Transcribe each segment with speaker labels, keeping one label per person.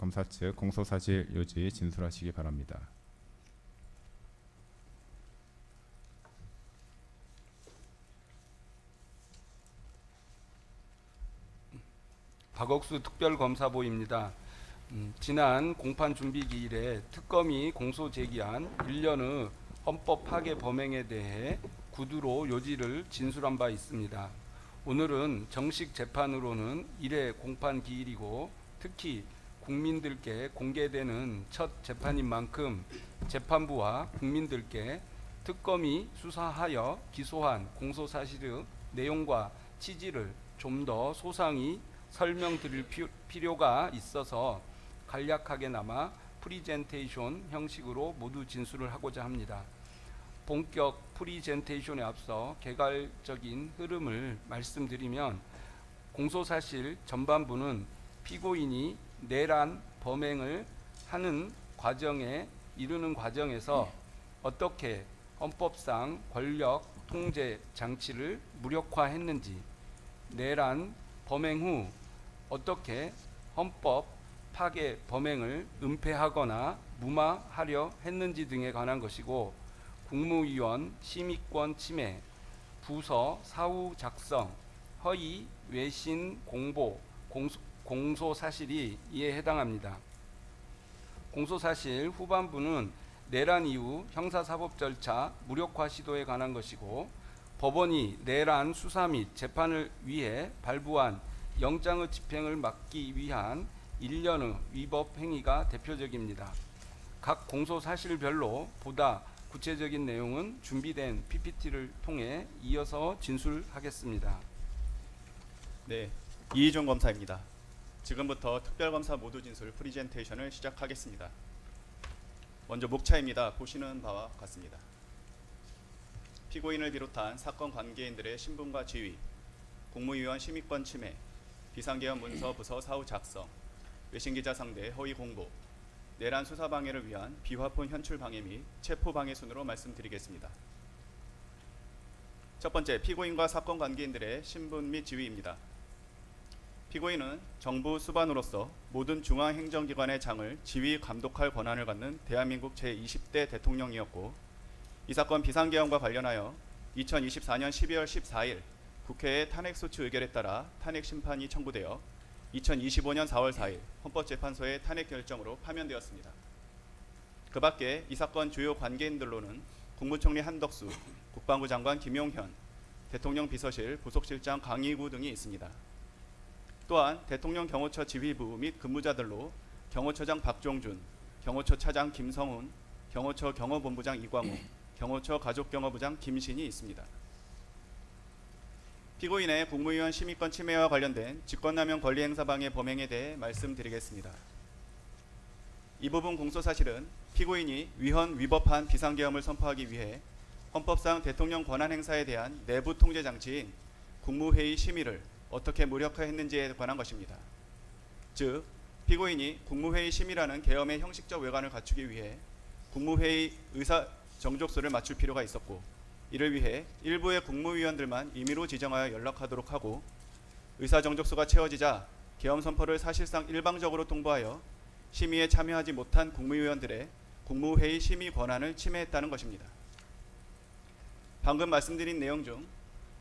Speaker 1: 검사 측 공소사실 요지 진술하시기 바랍니다.
Speaker 2: 박억수 특별검사보입니다. 지난 공판 준비 기일에 특검이 공소 제기한 1년 후 헌법 파괴 범행에 대해 구두로 요지를 진술한 바 있습니다. 오늘은 정식 재판으로는 1회 공판 기일이고 특히 국민들께 공개되는 첫 재판인 만큼 재판부와 국민들께 특검이 수사하여 기소한 공소사실의 내용과 취지를 좀 더 소상히 설명드릴 필요가 있어서 간략하게나마 프리젠테이션 형식으로 모두 진술을 하고자 합니다. 본격 프리젠테이션에 앞서 개괄적인 흐름을 말씀드리면 공소사실 전반부는 피고인이 내란 범행을 하는 과정에 이르는 과정에서 어떻게 헌법상 권력 통제 장치를 무력화했는지, 내란 범행 후 어떻게 헌법 파괴 범행을 은폐하거나 무마하려 했는지 등에 관한 것이고, 국무위원 심의권 침해, 부서 사후 작성, 허위 외신 공보, 공소사실이 이에 해당합니다. 공소사실 후반부는 내란 이후 형사사법 절차 무력화 시도에 관한 것이고, 법원이 내란 수사 및 재판을 위해 발부한 영장의 집행을 막기 위한 일련의 위법 행위가 대표적입니다. 각 공소사실별로 보다 구체적인 내용은 준비된 PPT를 통해 이어서 진술하겠습니다.
Speaker 3: 네, 이희종 검사입니다. 지금부터 특별검사 모두 진술 프리젠테이션을 시작하겠습니다. 먼저 목차입니다. 보시는 바와 같습니다. 피고인을 비롯한 사건 관계인들의 신분과 지위, 국무위원 심의권 침해, 비상계엄 문서 부서 사후 작성, 외신기자 상대 허위 공보, 내란 수사 방해를 위한 비화폰 현출 방해 및 체포 방해 순으로 말씀드리겠습니다. 첫 번째, 피고인과 사건 관계인들의 신분 및 지위입니다. 피고인은 정부 수반으로서 모든 중앙행정기관의 장을 지휘 감독할 권한을 갖는 대한민국 제20대 대통령이었고, 이 사건 비상계엄과 관련하여 2024년 12월 14일 국회의 탄핵소추 의결에 따라 탄핵 심판이 청구되어 2025년 4월 4일 헌법재판소의 탄핵 결정으로 파면되었습니다. 그 밖에 이 사건 주요 관계인들로는 국무총리 한덕수, 국방부 장관 김용현, 대통령 비서실 부속실장 강희구 등이 있습니다. 또한 대통령 경호처 지휘부 및 근무자들로 경호처장 박종준, 경호처 차장 김성훈, 경호처 경호본부장 이광호, 경호처 가족경호부장 김신이 있습니다. 피고인의 국무위원 심의권 침해와 관련된 직권남용 권리행사 방해 범행에 대해 말씀드리겠습니다. 이 부분 공소사실은 피고인이 위헌 위법한 비상계엄을 선포하기 위해 헌법상 대통령 권한행사에 대한 내부 통제장치인 국무회의 심의를 어떻게 무력화했는지에 관한 것입니다. 즉, 피고인이 국무회의 심의라는 계엄의 형식적 외관을 갖추기 위해 국무회의 의사 정족수를 맞출 필요가 있었고, 이를 위해 일부의 국무위원들만 임의로 지정하여 연락하도록 하고, 의사 정족수가 채워지자 계엄 선포를 사실상 일방적으로 통보하여 심의에 참여하지 못한 국무위원들의 국무회의 심의 권한을 침해했다는 것입니다. 방금 말씀드린 내용 중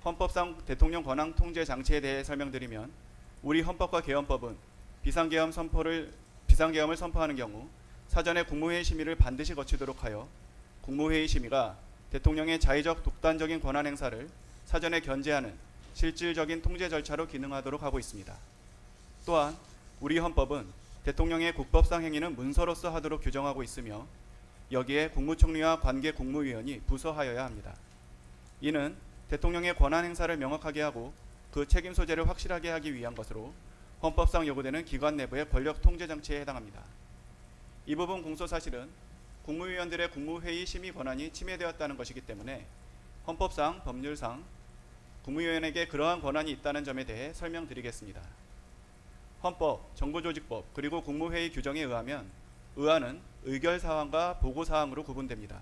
Speaker 3: 헌법상 대통령 권한 통제 장치에 대해 설명드리면, 우리 헌법과 계엄법은 비상계엄을 선포하는 경우 사전에 국무회의 심의를 반드시 거치도록 하여 국무회의 심의가 대통령의 자의적 독단적인 권한 행사를 사전에 견제하는 실질적인 통제 절차로 기능하도록 하고 있습니다. 또한 우리 헌법은 대통령의 국법상 행위는 문서로서 하도록 규정하고 있으며, 여기에 국무총리와 관계 국무위원이 부서하여야 합니다. 이는 대통령의 권한 행사를 명확하게 하고 그 책임 소재를 확실하게 하기 위한 것으로 헌법상 요구되는 기관 내부의 권력 통제 장치에 해당합니다. 이 부분 공소사실은 국무위원들의 국무회의 심의 권한이 침해되었다는 것이기 때문에 헌법상 법률상 국무위원에게 그러한 권한이 있다는 점에 대해 설명드리겠습니다. 헌법, 정부조직법, 그리고 국무회의 규정에 의하면 의안은 의결사항과 보고사항으로 구분됩니다.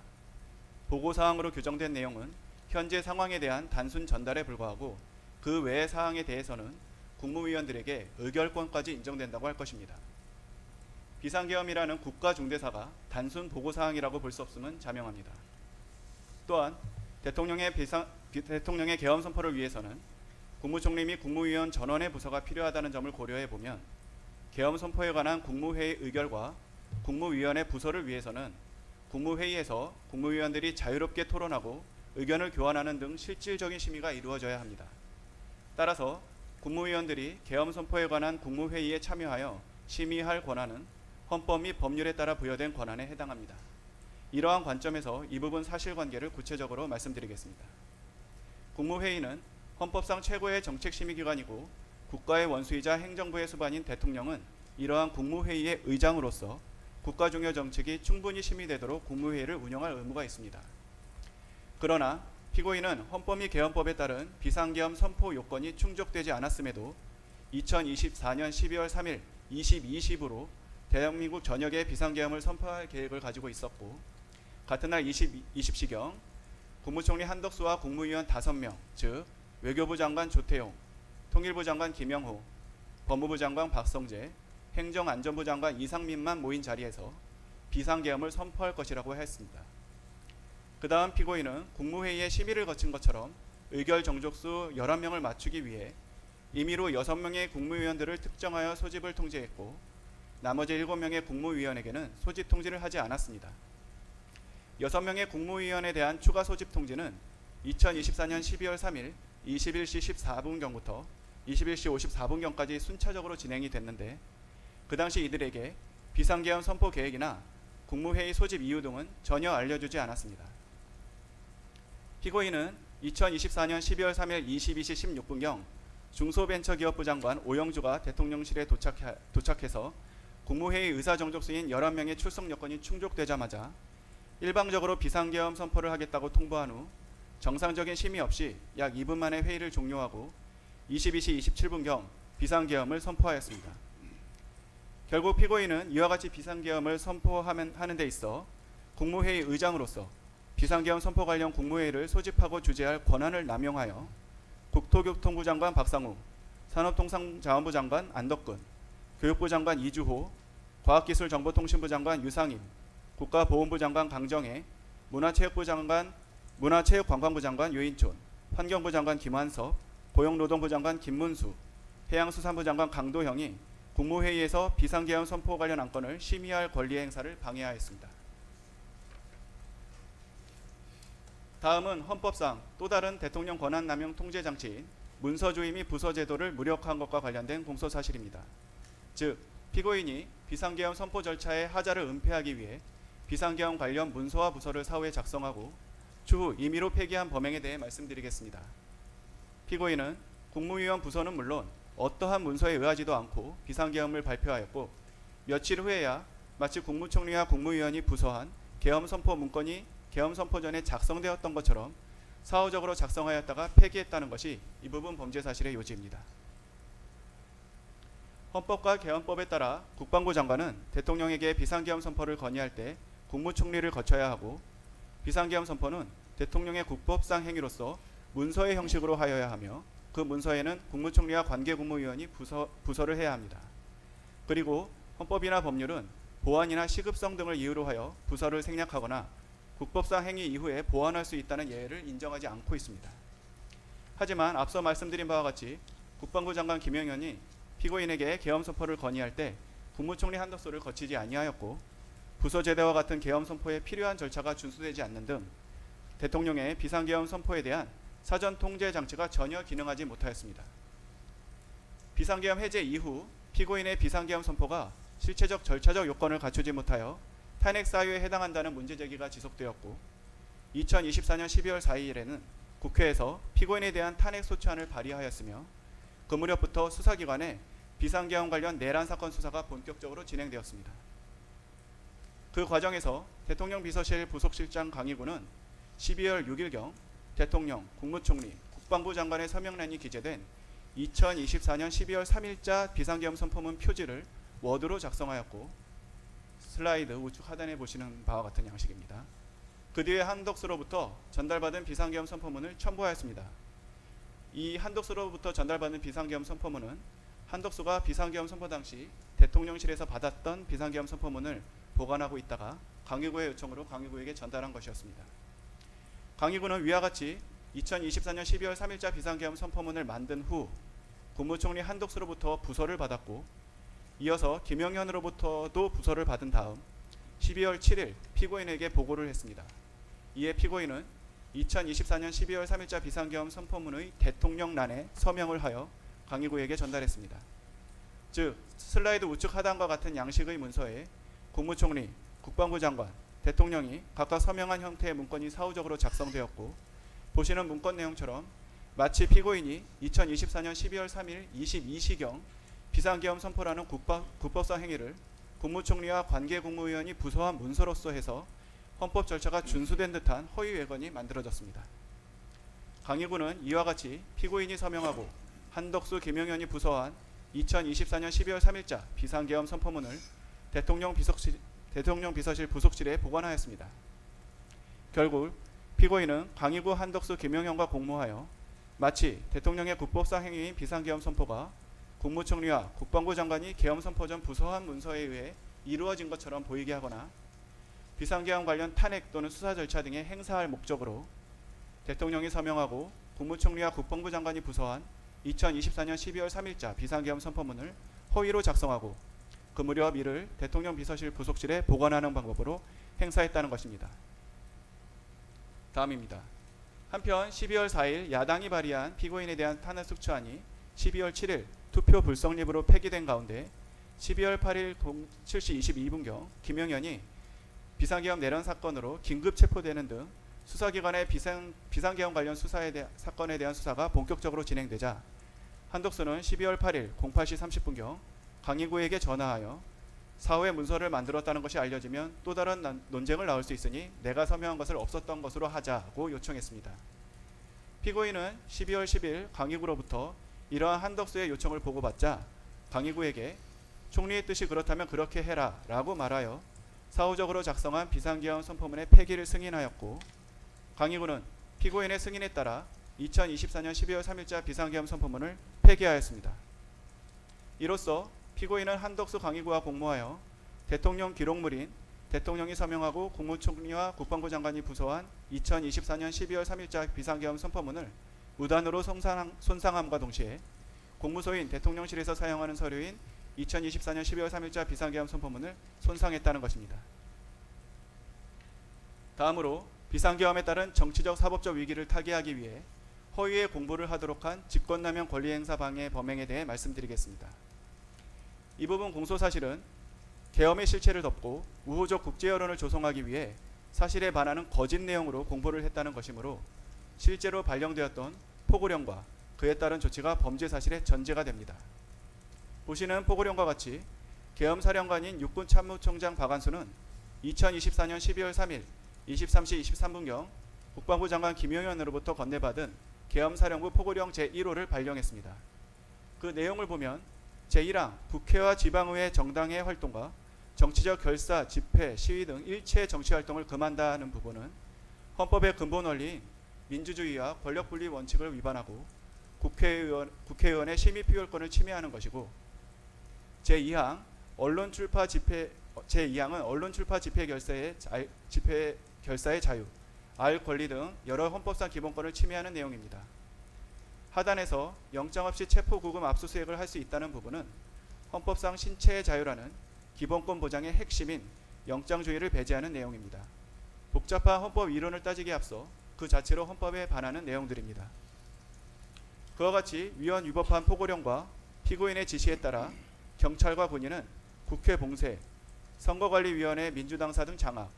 Speaker 3: 보고사항으로 규정된 내용은 현재 상황에 대한 단순 전달에 불과하고, 그 외의 사항에 대해서는 국무위원들에게 의결권까지 인정된다고 할 것입니다. 비상계엄이라는 국가중대사가 단순 보고사항이라고 볼 수 없음은 자명합니다. 또한 대통령의 계엄 선포를 위해서는 국무총리 및 국무위원 전원의 부서가 필요하다는 점을 고려해 보면 계엄 선포에 관한 국무회의 의결과 국무위원회 부서를 위해서는 국무회의에서 국무위원들이 자유롭게 토론하고 의견을 교환하는 등 실질적인 심의가 이루어져야 합니다. 따라서 국무위원들이 계엄 선포에 관한 국무회의에 참여하여 심의할 권한은 헌법 및 법률에 따라 부여된 권한에 해당합니다. 이러한 관점에서 이 부분 사실관계를 구체적으로 말씀드리겠습니다. 국무회의는 헌법상 최고의 정책심의기관이고 국가의 원수이자 행정부의 수반인 대통령은 이러한 국무회의의 의장으로서 국가 중요 정책이 충분히 심의되도록 국무회의를 운영할 의무가 있습니다. 그러나 피고인은 헌법 및 계엄법에 따른 비상계엄 선포 요건이 충족되지 않았음에도 2024년 12월 3일 22시부로 대한민국 전역에 비상계엄을 선포할 계획을 가지고 있었고 같은 날 20시경 국무총리 한덕수와 국무위원 5명, 즉 외교부 장관 조태용, 통일부 장관 김영호, 법무부 장관 박성재, 행정안전부 장관 이상민만 모인 자리에서 비상계엄을 선포할 것이라고 했습니다. 그 다음 피고인은 국무회의에 심의를 거친 것처럼 의결 정족수 11명을 맞추기 위해 임의로 6명의 국무위원들을 특정하여 소집을 통지했고 나머지 7명의 국무위원에게는 소집 통지를 하지 않았습니다. 6명의 국무위원에 대한 추가 소집 통지는 2024년 12월 3일 21시 14분경부터 21시 54분경까지 순차적으로 진행이 됐는데 그 당시 이들에게 비상계엄 선포 계획이나 국무회의 소집 이유 등은 전혀 알려주지 않았습니다. 피고인은 2024년 12월 3일 22시 16분경 중소벤처기업부 장관 오영주가 대통령실에 도착해서 국무회의 의사정족수인 11명의 출석 여건이 충족되자마자 일방적으로 비상계엄 선포를 하겠다고 통보한 후 정상적인 심의 없이 약 2분 만에 회의를 종료하고 22시 27분경 비상계엄을 선포하였습니다. 결국 피고인은 이와 같이 비상계엄을 선포하는 데 있어 국무회의 의장으로서 비상계엄 선포 관련 국무회의를 소집하고 주재할 권한을 남용하여 국토교통부 장관 박상우, 산업통상자원부 장관 안덕근, 교육부 장관 이주호, 과학기술정보통신부 장관 유상임, 국가보훈부 장관 강정혜, 문화체육관광부 장관 유인촌, 환경부 장관 김환섭, 고용노동부 장관 김문수, 해양수산부 장관 강도형이 국무회의에서 비상계엄 선포 관련 안건을 심의할 권리 행사를 방해하였습니다. 다음은 헌법상 또 다른 대통령 권한남용 통제장치인 문서주의 및 부서제도를 무력화한 것과 관련된 공소사실입니다. 즉 피고인이 비상계엄 선포 절차의 하자를 은폐하기 위해 비상계엄 관련 문서와 부서를 사후에 작성하고 추후 임의로 폐기한 범행에 대해 말씀드리겠습니다. 피고인은 국무위원 부서는 물론 어떠한 문서에 의하지도 않고 비상계엄을 발표하였고 며칠 후에야 마치 국무총리와 국무위원이 부서한 계엄 선포 문건이 계엄 선포 전에 작성되었던 것처럼 사후적으로 작성하였다가 폐기했다는 것이 이 부분 범죄 사실의 요지입니다. 헌법과 계엄법에 따라 국방부 장관은 대통령에게 비상계엄 선포를 건의할 때 국무총리를 거쳐야 하고 비상계엄 선포는 대통령의 국법상 행위로서 문서의 형식으로 하여야 하며 그 문서에는 국무총리와 관계국무위원이 부서를 해야 합니다. 그리고 헌법이나 법률은 보안이나 시급성 등을 이유로 하여 부서를 생략하거나 국법상 행위 이후에 보완할 수 있다는 예외를 인정하지 않고 있습니다. 하지만 앞서 말씀드린 바와 같이 국방부 장관 김영현이 피고인에게 계엄 선포를 건의할 때 국무총리 한덕수를 거치지 아니하였고 부서 제대와 같은 계엄 선포에 필요한 절차가 준수되지 않는 등 대통령의 비상계엄 선포에 대한 사전 통제 장치가 전혀 기능하지 못하였습니다. 비상계엄 해제 이후 피고인의 비상계엄 선포가 실체적 절차적 요건을 갖추지 못하여 탄핵 사유에 해당한다는 문제 제기가 지속되었고 2024년 12월 4일에는 국회에서 피고인에 대한 탄핵 소추안을 발의하였으며 그 무렵부터 수사기관에 비상계엄 관련 내란 사건 수사가 본격적으로 진행되었습니다. 그 과정에서 대통령 비서실 부속실장 강희구는 12월 6일경 대통령, 국무총리, 국방부 장관의 서명란이 기재된 2024년 12월 3일자 비상계엄 선포문 표지를 워드로 작성하였고 슬라이드 우측 하단에 보시는 바와 같은 양식입니다. 그 뒤에 한덕수로부터 전달받은 비상계엄 선포문을 첨부하였습니다. 이 한덕수로부터 전달받은 비상계엄 선포문은 한덕수가 비상계엄 선포 당시 대통령실에서 받았던 비상계엄 선포문을 보관하고 있다가 강의구의 요청으로 강의구에게 전달한 것이었습니다. 강의구는 위와 같이 2024년 12월 3일자 비상계엄 선포문을 만든 후 국무총리 한덕수로부터 부서를 받았고, 이어서 김영현으로부터도 부서를 받은 다음 12월 7일 피고인에게 보고를 했습니다. 이에 피고인은 2024년 12월 3일자 비상계엄 선포문의 대통령란에 서명을 하여 강의구에게 전달했습니다. 즉 슬라이드 우측 하단과 같은 양식의 문서에 국무총리, 국방부 장관, 대통령이 각각 서명한 형태의 문건이 사후적으로 작성되었고, 보시는 문건 내용처럼 마치 피고인이 2024년 12월 3일 22시경 비상계엄 선포라는 국법상 행위를 국무총리와 관계 국무위원이 부서한 문서로서 해서 헌법 절차가 준수된 듯한 허위 외건이 만들어졌습니다. 강의구는 이와 같이 피고인이 서명하고 한덕수, 김영현이 부서한 2024년 12월 3일자 비상계엄 선포문을 대통령 비서실 부속실에 보관하였습니다. 결국 피고인은 강의구, 한덕수, 김영현과 공모하여 마치 대통령의 국법상 행위인 비상계엄 선포가 국무총리와 국방부 장관이 계엄 선포 전 부서한 문서에 의해 이루어진 것처럼 보이게 하거나, 비상계엄 관련 탄핵 또는 수사 절차 등에 행사할 목적으로 대통령이 서명하고 국무총리와 국방부 장관이 부서한 2024년 12월 3일자 비상계엄 선포문을 허위로 작성하고 그 무렵 이를 대통령 비서실 부속실에 보관하는 방법으로 행사했다는 것입니다. 다음입니다. 한편 12월 4일 야당이 발의한 피고인에 대한 탄핵 숙처안이 12월 7일 투표 불성립으로 폐기된 가운데 12월 8일 07시 22분경 김영현이 비상계엄 내란 사건으로 긴급 체포되는 등 수사기관의 비상계엄 관련 사건에 대한 수사가 본격적으로 진행되자 한덕수는 12월 8일 08시 30분경 강의구에게 전화하여 사후에 문서를 만들었다는 것이 알려지면 또 다른 논쟁을 낳을 수 있으니 내가 서명한 것을 없었던 것으로 하자고 요청했습니다. 피고인은 12월 10일 강의구로부터 이러한 한덕수의 요청을 보고받자 강의구에게 총리의 뜻이 그렇다면 그렇게 해라 라고 말하여 사후적으로 작성한 비상계엄 선포문의 폐기를 승인하였고, 강의구는 피고인의 승인에 따라 2024년 12월 3일자 비상계엄 선포문을 폐기하였습니다. 이로써 피고인은 한덕수, 강의구와 공모하여 대통령 기록물인 대통령이 서명하고 국무총리와 국방부 장관이 부서한 2024년 12월 3일자 비상계엄 선포문을 무단으로 손상함과 동시에 공무소인 대통령실에서 사용하는 서류인 2024년 12월 3일자 비상계엄 선포문을 손상했다는 것입니다. 다음으로 비상계엄에 따른 정치적 사법적 위기를 타개하기 위해 허위의 공보를 하도록 한 직권남용 권리행사 방해 범행에 대해 말씀드리겠습니다. 이 부분 공소사실은 계엄의 실체를 덮고 우호적 국제 여론을 조성하기 위해 사실에 반하는 거짓 내용으로 공보를 했다는 것이므로 실제로 발령되었던 포고령과 그에 따른 조치가 범죄 사실의 전제가 됩니다. 보시는 포고령과 같이 계엄사령관인 육군참모총장 박안수는 2024년 12월 3일 23시 23분경 국방부 장관 김영현으로부터 건네받은 계엄사령부 포고령 제1호를 발령했습니다. 그 내용을 보면 제1항 국회와 지방의회 정당의 활동과 정치적 결사, 집회, 시위 등 일체 정치활동을 금한다는 부분은 헌법의 근본 원리인 민주주의와 권력분리 원칙을 위반하고 국회의원의 심의 표결권을 침해하는 것이고, 제2항은 언론 출파 집회 결사의 자유, 알 권리 등 여러 헌법상 기본권을 침해하는 내용입니다. 하단에서 영장 없이 체포, 구금, 압수수색을 할 수 있다는 부분은 헌법상 신체의 자유라는 기본권 보장의 핵심인 영장주의를 배제하는 내용입니다. 복잡한 헌법 이론을 따지기에 앞서 그 자체로 헌법에 반하는 내용들입니다. 그와 같이 위헌 위법한 포고령과 피고인의 지시에 따라 경찰과 군인은 국회 봉쇄, 선거관리위원회 민주당사 등 장악,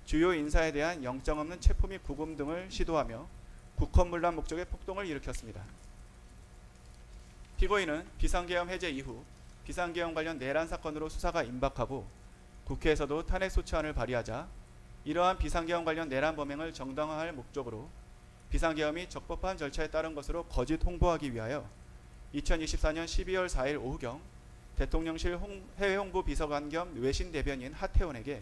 Speaker 3: 주요 인사에 대한 영장 없는 체포 및 구금 등을 시도하며 국헌문란 목적의 폭동을 일으켰습니다. 피고인은 비상계엄 해제 이후 비상계엄 관련 내란 사건으로 수사가 임박하고 국회에서도 탄핵소추안을 발의하자 이러한 비상계엄 관련 내란 범행을 정당화할 목적으로 비상계엄이 적법한 절차에 따른 것으로 거짓 홍보하기 위하여 2024년 12월 4일 오후경 대통령실 해외홍보 비서관 겸 외신 대변인 하태원에게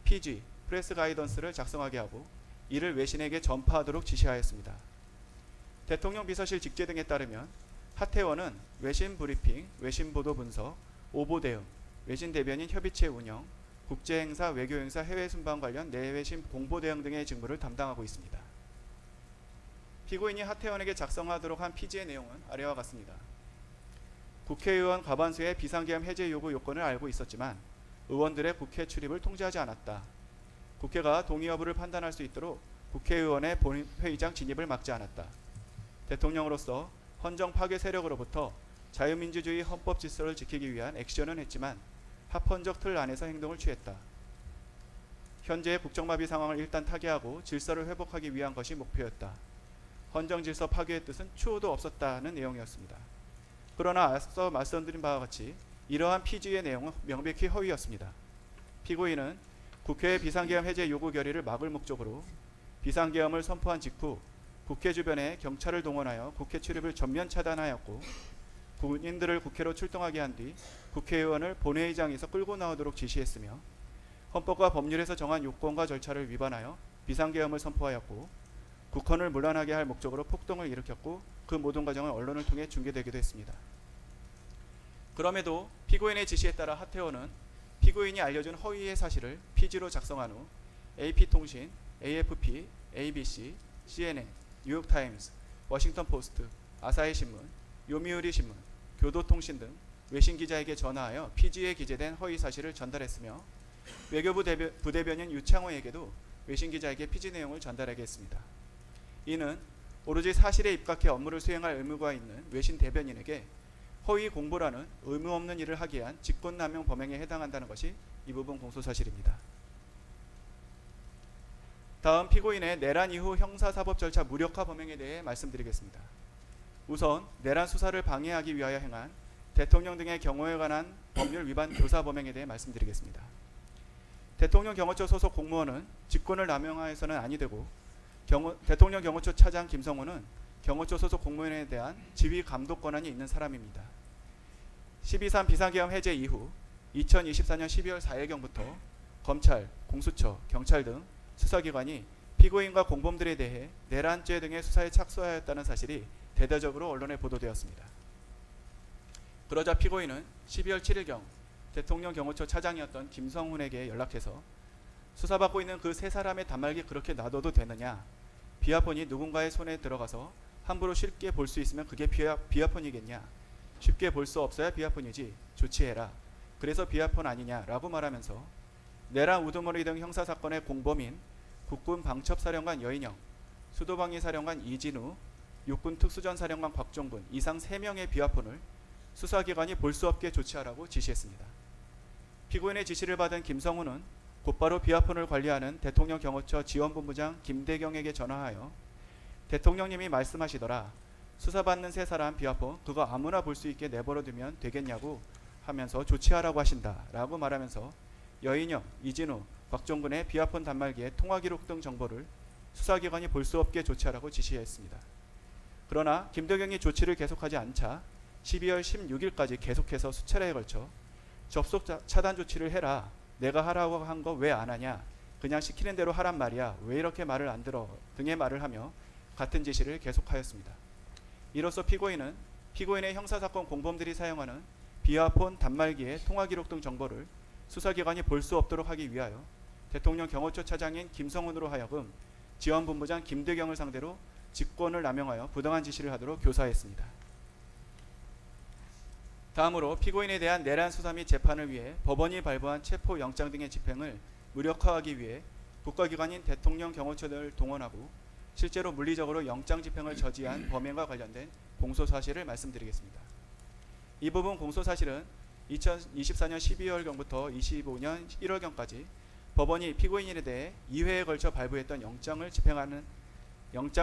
Speaker 3: PG, 프레스 가이던스를 작성하게 하고 이를 외신에게 전파하도록 지시하였습니다. 대통령 비서실 직제 등에 따르면 하태원은 외신 브리핑, 외신 보도 분석, 오보 대응, 외신 대변인 협의체 운영, 국제행사, 외교행사, 해외 순방 관련 내외신 공보 대응 등의 직무를 담당하고 있습니다. 피고인이 하태원에게 작성하도록 한 피지의 내용은 아래와 같습니다. 국회의원 과반수의 비상계엄 해제 요구 요건을 알고 있었지만 의원들의 국회 출입을 통제하지 않았다. 국회가 동의 여부를 판단할 수 있도록 국회의원의 본회의장 진입을 막지 않았다. 대통령으로서 헌정 파괴 세력으로부터 자유민주주의 헌법 질서를 지키기 위한 액션은 했지만 합헌적 틀 안에서 행동을 취했다. 현재의 국정마비 상황을 일단 타개하고 질서를 회복하기 위한 것이 목표였다. 헌정 질서 파괴의 뜻은 추호도 없었다는 내용이었습니다. 그러나 앞서 말씀드린 바와 같이 이러한 피지의 내용은 명백히 허위였습니다. 피고인은 국회의 비상계엄 해제 요구 결의를 막을 목적으로 비상계엄을 선포한 직후 국회 주변에 경찰을 동원하여 국회 출입을 전면 차단하였고 군인들을 국회로 출동하게 한 뒤 국회의원을 본회의장에서 끌고 나오도록 지시했으며 헌법과 법률에서 정한 요건과 절차를 위반하여 비상계엄을 선포하였고 국헌을 문란하게 할 목적으로 폭동을 일으켰고 그 모든 과정은 언론을 통해 중계되기도 했습니다. 그럼에도 피고인의 지시에 따라 하태원은 피고인이 알려준 허위의 사실을 피지로 작성한 후 AP통신, AFP, ABC, CNN, 뉴욕타임스, 워싱턴포스트, 아사히신문, 요미우리 신문, 교도통신 등 외신기자에게 전화하여 피지에 기재된 허위 사실을 전달했으며 외교부 부대변인 유창호에게도 외신기자에게 피지 내용을 전달하게 했습니다. 이는 오로지 사실에 입각해 업무를 수행할 의무가 있는 외신 대변인에게 허위 공보라는 의무 없는 일을 하게 한 직권남용 범행에 해당한다는 것이 이 부분 공소사실입니다. 다음 피고인의 내란 이후 형사사법 절차 무력화 범행에 대해 말씀드리겠습니다. 우선 내란 수사를 방해하기 위하여 행한 대통령 등의 경호에 관한 법률 위반 교사 범행에 대해 말씀드리겠습니다. 대통령 경호처 소속 공무원은 직권을 남용하여서는 아니 되고 대통령 경호처 차장 김성호는 경호처 소속 공무원에 대한 지휘 감독 권한이 있는 사람입니다. 12.3 비상계엄 해제 이후 2024년 12월 4일경부터 검찰, 공수처, 경찰 등 수사기관이 피고인과 공범들에 대해 내란죄 등의 수사에 착수하였다는 사실이 대대적으로 언론에 보도되었습니다. 그러자 피고인은 12월 7일경 대통령 경호처 차장이었던 김성훈에게 연락해서 수사받고 있는 그 세 사람의 단말기 그렇게 놔둬도 되느냐, 비아폰이 누군가의 손에 들어가서 함부로 쉽게 볼 수 있으면 그게 비아폰이겠냐, 쉽게 볼 수 없어야 비아폰이지, 조치해라, 그래서 비아폰 아니냐라고 말하면서 내란 우두머리 등 형사사건의 공범인 국군 방첩사령관 여인영, 수도방위사령관 이진우, 육군 특수전사령관 곽종근 이상 3명의 비아폰을 수사기관이 볼 수 없게 조치하라고 지시했습니다. 피고인의 지시를 받은 김성훈은 곧바로 비아폰을 관리하는 대통령 경호처 지원본부장 김대경에게 전화하여 대통령님이 말씀하시더라, 수사받는 세 사람 비아폰 그거 아무나 볼 수 있게 내버려두면 되겠냐고 하면서 조치하라고 하신다 라고 말하면서 여인영, 이진우, 곽종근의 비아폰 단말기의 통화기록 등 정보를 수사기관이 볼 수 없게 조치하라고 지시했습니다. 그러나 김대경이 조치를 계속하지 않자 12월 16일까지 계속해서 수차례에 걸쳐 접속 차단 조치를 해라, 내가 하라고 한 거 왜 안 하냐, 그냥 시키는 대로 하란 말이야, 왜 이렇게 말을 안 들어 등의 말을 하며 같은 지시를 계속하였습니다. 이로써 피고인은 피고인의 형사사건 공범들이 사용하는 비아폰 단말기의 통화기록 등 정보를 수사기관이 볼 수 없도록 하기 위하여 대통령 경호처 차장인 김성훈으로 하여금 지원본부장 김대경을 상대로 직권을 남용하여 부당한 지시를 하도록 교사했습니다. 다음으로 피고인에 대한 내란 수사 및 재판을 위해 법원이 발부한 체포영장 등의 집행을 무력화하기 위해 국가기관인 대통령 경호처를 동원하고 실제로 물리적으로 영장 집행을 저지한 범행과 관련된 공소사실을 말씀드리겠습니다. 이 부분 공소사실은 2024년 12월경부터 25년 1월경까지 법원이 피고인에 대해 2회에 걸쳐 발부했던 영장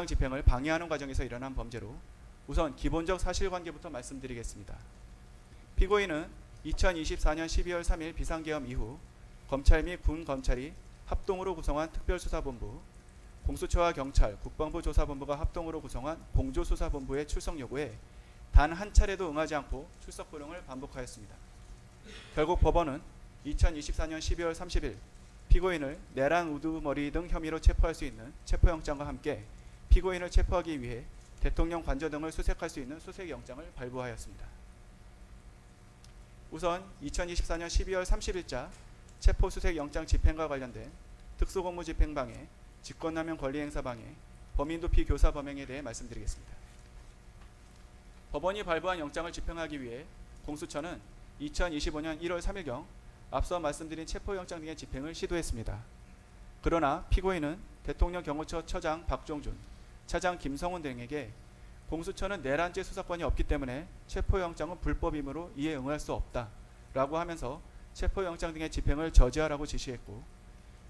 Speaker 3: 집행을 방해하는 과정에서 일어난 범죄로 우선 기본적 사실관계부터 말씀드리겠습니다. 피고인은 2024년 12월 3일 비상계엄 이후 검찰 및 군검찰이 합동으로 구성한 특별수사본부, 공수처와 경찰, 국방부 조사본부가 합동으로 구성한 공조수사본부의 출석 요구에 단 한 차례도 응하지 않고 출석 불응을 반복하였습니다. 결국 법원은 2024년 12월 30일 피고인을 내란 우두머리 등 혐의로 체포할 수 있는 체포영장과 함께 피고인을 체포하기 위해 대통령 관저 등을 수색할 수 있는 수색영장을 발부하였습니다. 우선 2024년 12월 30일자 체포수색영장 집행과 관련된 특수공무집행방해, 직권남용 권리행사방해, 범인도피 교사 범행에 대해 말씀드리겠습니다. 법원이 발부한 영장을 집행하기 위해 공수처는 2025년 1월 3일경 앞서 말씀드린 체포영장 등의 집행을 시도했습니다. 그러나 피고인은 대통령 경호처 처장 박종준, 차장 김성훈 등에게 공수처는 내란죄 수사권이 없기 때문에 체포영장은 불법이므로 이에 응할 수 없다 라고 하면서 체포영장 등의 집행을 저지하라고 지시했고,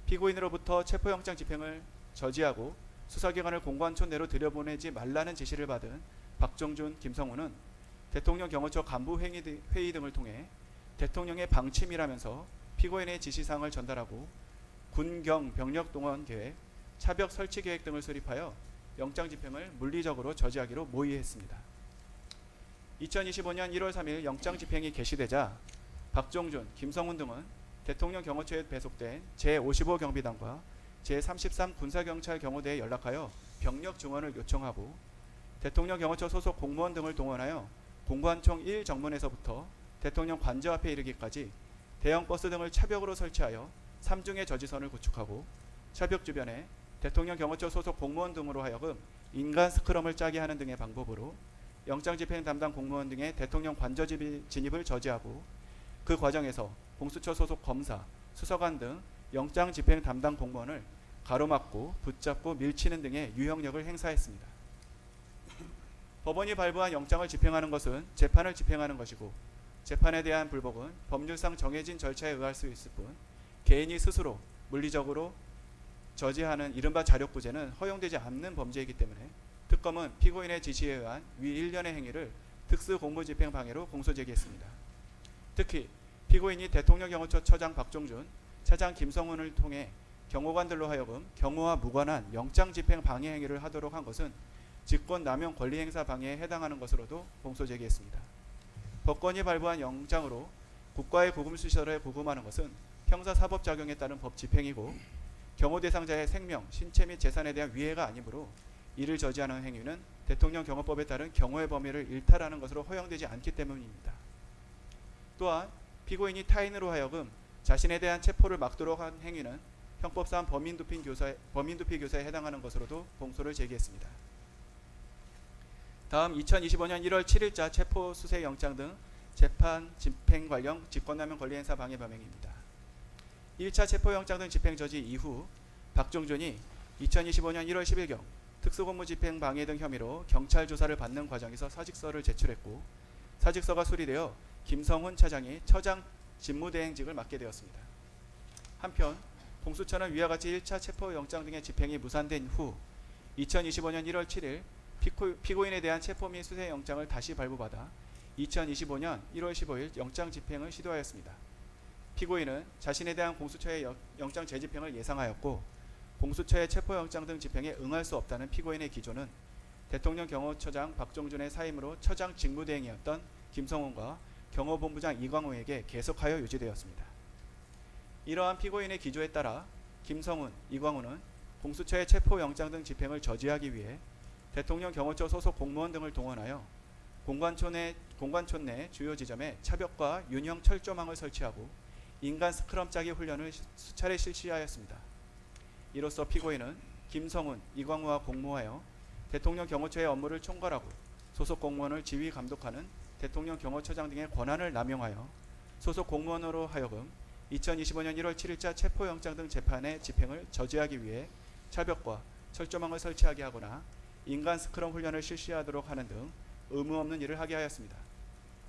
Speaker 3: 피고인으로부터 체포영장 집행을 저지하고 수사기관을 공관촌 내로 들여보내지 말라는 지시를 받은 박종준, 김성훈은 대통령 경호처 간부 회의 등을 통해 대통령의 방침이라면서 피고인의 지시사항을 전달하고 군경 병력 동원 계획, 차벽 설치 계획 등을 수립하여 영장 집행을 물리적으로 저지하기로 모의했습니다. 2025년 1월 3일 영장 집행이 개시되자 박종준, 김성훈 등은 대통령 경호처에 배속된 제55 경비단과 제33 군사경찰 경호대에 연락하여 병력 증원을 요청하고 대통령 경호처 소속 공무원 등을 동원하여 공관총 1정문에서부터 대통령 관저 앞에 이르기까지 대형 버스 등을 차벽으로 설치하여 3중의 저지선을 구축하고 차벽 주변에 대통령 경호처 소속 공무원 등으로 하여금 인간 스크럼을 짜게 하는 등의 방법으로 영장 집행 담당 공무원 등의 대통령 관저 진입을 저지하고, 그 과정에서 공수처 소속 검사, 수사관 등 영장 집행 담당 공무원을 가로막고 붙잡고 밀치는 등의 유형력을 행사했습니다. 법원이 발부한 영장을 집행하는 것은 재판을 집행하는 것이고, 재판에 대한 불복은 법률상 정해진 절차에 의할 수 있을 뿐 개인이 스스로 물리적으로 저지하는 이른바 자력구제는 허용되지 않는 범죄이기 때문에 특검은 피고인의 지시에 의한 위 일련의 행위를 특수공무집행방해로 공소제기했습니다. 특히 피고인이 대통령 경호처 처장 박종준, 차장 김성훈을 통해 경호관들로 하여금 경호와 무관한 영장 집행 방해 행위를 하도록 한 것은 직권남용 권리행사 방해에 해당하는 것으로도 공소제기했습니다. 법관이 발부한 영장으로 국가의 구금시설에 구금하는 것은 형사사법작용에 따른 법 집행이고, 경호 대상자의 생명, 신체 및 재산에 대한 위해가 아니므로 이를 저지하는 행위는 대통령 경호법에 따른 경호의 범위를 일탈하는 것으로 허용되지 않기 때문입니다. 또한 피고인이 타인으로 하여금 자신에 대한 체포를 막도록 한 행위는 형법상 범인도피 교사에 해당하는 것으로도 공소를 제기했습니다. 다음 2025년 1월 7일자 체포수색영장 등 재판 집행 관련 직권남용 권리행사 방해 범행입니다. 1차 체포영장 등 집행 저지 이후 박종준이 2025년 1월 10일경 특수공무집행 방해 등 혐의로 경찰 조사를 받는 과정에서 사직서를 제출했고, 사직서가 수리되어 김성훈 차장이 처장 직무대행직을 맡게 되었습니다. 한편 공수처는 위와 같이 1차 체포영장 등의 집행이 무산된 후 2025년 1월 7일 피고인에 대한 체포 및 수색영장을 다시 발부받아 2025년 1월 15일 영장 집행을 시도하였습니다. 피고인은 자신에 대한 공수처의 영장 재집행을 예상하였고, 공수처의 체포영장 등 집행에 응할 수 없다는 피고인의 기조는 대통령 경호처장 박종준의 사임으로 처장 직무대행이었던 김성훈과 경호본부장 이광우에게 계속하여 유지되었습니다. 이러한 피고인의 기조에 따라 김성훈, 이광우는 공수처의 체포영장 등 집행을 저지하기 위해 대통령 경호처 소속 공무원 등을 동원하여 공관촌 내 주요 지점에 차벽과 윤형 철조망을 설치하고 인간 스크럼 짜기 훈련을 수차례 실시하였습니다. 이로써 피고인은 김성훈, 이광우와 공모하여 대통령 경호처의 업무를 총괄하고 소속 공무원을 지휘 감독하는 대통령 경호처장 등의 권한을 남용하여 소속 공무원으로 하여금 2025년 1월 7일자 체포영장 등 재판의 집행을 저지하기 위해 차벽과 철조망을 설치하게 하거나 인간 스크럼 훈련을 실시하도록 하는 등 의무 없는 일을 하게 하였습니다.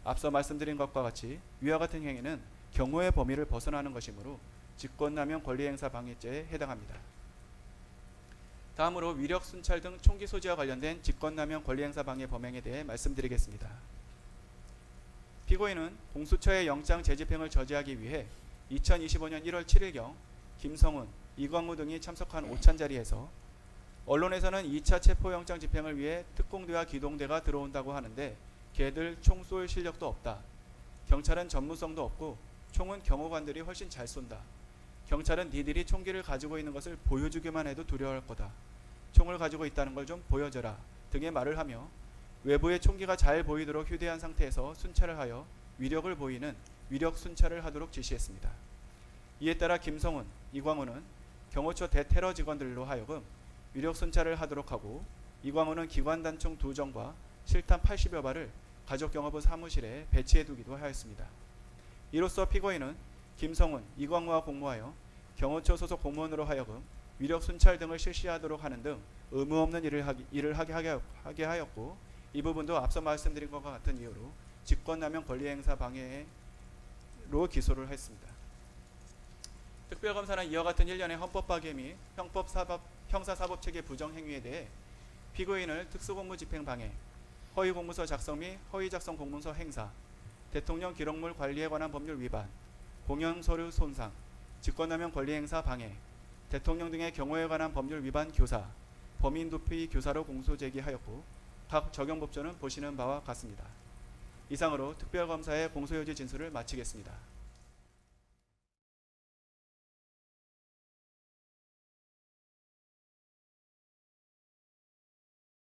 Speaker 3: 앞서 말씀드린 것과 같이 위와 같은 행위는 경호의 범위를 벗어나는 것이므로 직권남용 권리행사 방해죄에 해당합니다. 다음으로 위력 순찰 등 총기 소지와 관련된 직권남용 권리행사 방해 범행에 대해 말씀드리겠습니다. 피고인은 공수처의 영장 재집행을 저지하기 위해 2025년 1월 7일경 김성훈, 이광우 등이 참석한 오찬 자리에서 언론에서는 2차 체포영장 집행을 위해 특공대와 기동대가 들어온다고 하는데 걔들 총 쏠 실력도 없다. 경찰은 전문성도 없고 총은 경호관들이 훨씬 잘 쏜다. 경찰은 니들이 총기를 가지고 있는 것을 보여주기만 해도 두려워할 거다. 총을 가지고 있다는 걸 좀 보여줘라. 등의 말을 하며 외부의 총기가 잘 보이도록 휴대한 상태에서 순찰을 하여 위력을 보이는 위력 순찰을 하도록 지시했습니다. 이에 따라 김성훈, 이광호는 경호처 대테러 직원들로 하여금 위력 순찰을 하도록 하고 이광호는 기관단총 2정과 실탄 80여 발을 가족경호부 사무실에 배치해두기도 하였습니다. 이로써 피고인은 김성훈, 이광호와 공모하여 경호처 소속 공무원으로 하여금 위력 순찰 등을 실시하도록 하는 등 의무 없는 일을 하게 하였고, 이 부분도 앞서 말씀드린 것과 같은 이유로 직권남용 권리행사 방해로 기소를 했습니다. 특별검사는 이와 같은 일련의 헌법파괴 및 형사사법체계 부정행위에 대해 피고인을 특수공무집행 방해, 허위공문서 작성 및 허위작성 공문서 행사, 대통령 기록물 관리에 관한 법률 위반, 공영서류 손상, 직권남용 권리행사 방해, 대통령 등의 경호에 관한 법률 위반 교사, 범인도피 교사로 공소제기하였고 각 적용법조는 보시는 바와 같습니다. 이상으로 특별검사의 공소유지 진술을 마치겠습니다.